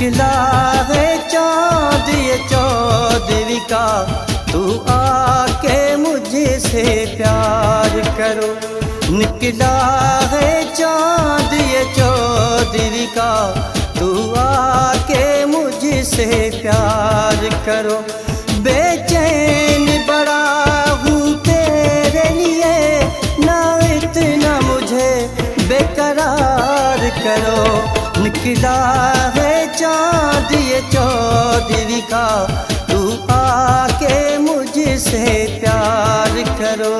निकला है चाँद ये चौदहवीं का, तू आके मुझसे प्यार करो। निकला है चाँद ये चौदहवीं का, तू आके मुझसे प्यार करो। बेचैन बड़ा हूँ तेरे लिए, ना इतना मुझे बेकरार करो। निकला है चाँद ये चौदहवीं का, तू आके मुझसे प्यार करो।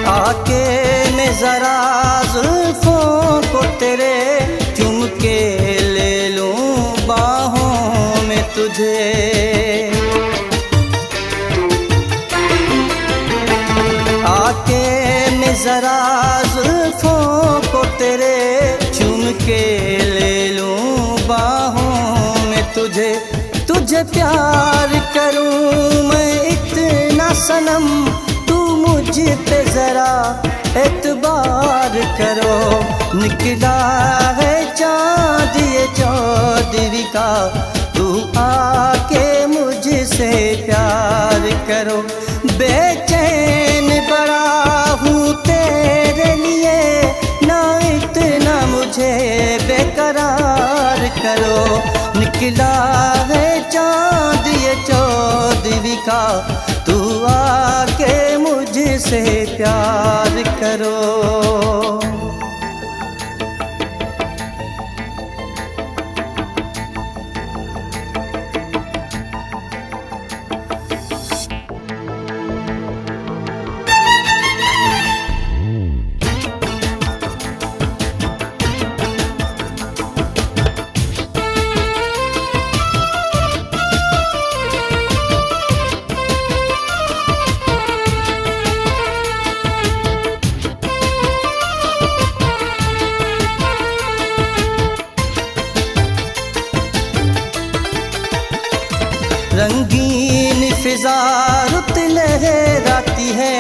आके मैं जरा जुल्फों को तेरे चूम के ले लूं बाहों में तुझे। आके मैं जरा जुल्फों को तेरे चूम के ले लूं बाहों में तुझे। तुझे प्यार करूं मैं इतना सनम, मुझ पे जरा एतबार करो। निकला है चाँद ये चौदहवीं का, तू आके मुझसे प्यार करो। बेचैन बड़ा हूँ तेरे लिए, ना इतना मुझे बेकरार करो। निकला है चाँद ये चौदहवीं का, तू आके मुझसे प्यार करो। रंगीन फिजा रुत लहराती है,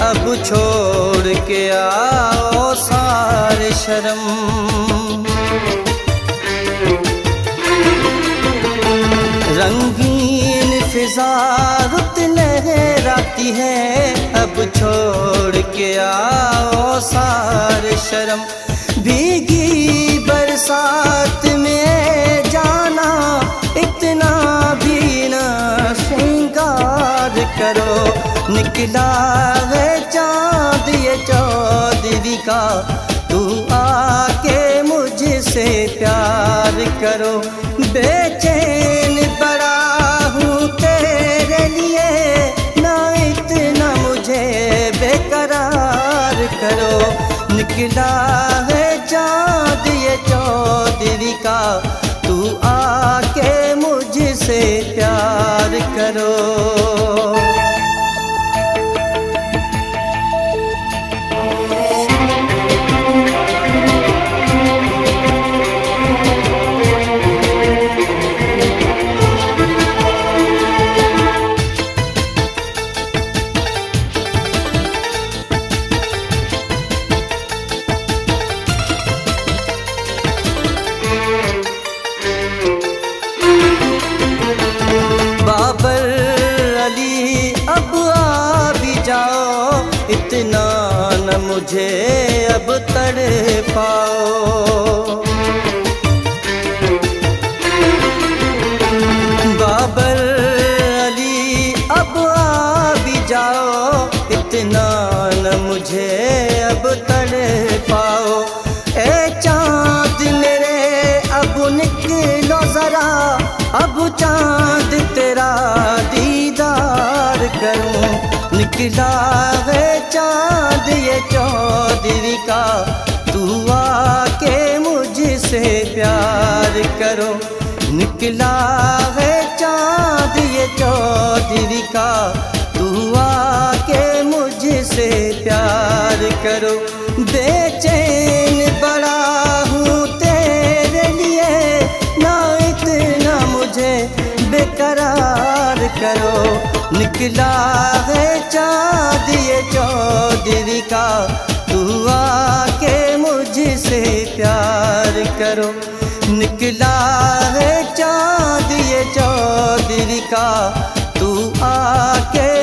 अब छोड़ के आओ सारे शर्म। रंगीन फिजा रुत लहराती है, अब छोड़ के आओ सारे शर्म। भीगी बरसात में जाना, इतना भी ना श्रृंगार करो। निकला है चाँद ये चौदहवीं का, तू आके मुझसे प्यार करो। बेचैन बड़ा हूँ तेरे लिए, ना इतना मुझे बेकरार करो। निकला है चाँद ये चौदहवीं का, तू आके मुझसे प्यार करो। बाबर अली अब आ भी जाओ, इतना न मुझे अब तड़पाओ। बाबर अली अब आ भी जाओ, इतना न मुझे अब तड़पाओ। ए चाँद मेरे अब निकलो जरा, अब चाँद तेरा दीदार करूं। निकला है चाँद ये चौदहवीं का, तू आके मुझसे प्यार करो। निकला है चाँद ये चौधरी का, तू आके मुझसे प्यार करो। बेचैन बड़ा हूँ तेरे लिए, ना इतना मुझे बेकरार करो। निकला है चाँद ये चौधरी का, तू आके मुझसे प्यार करो। निकला है चाँद ये चौधरी का, तू आके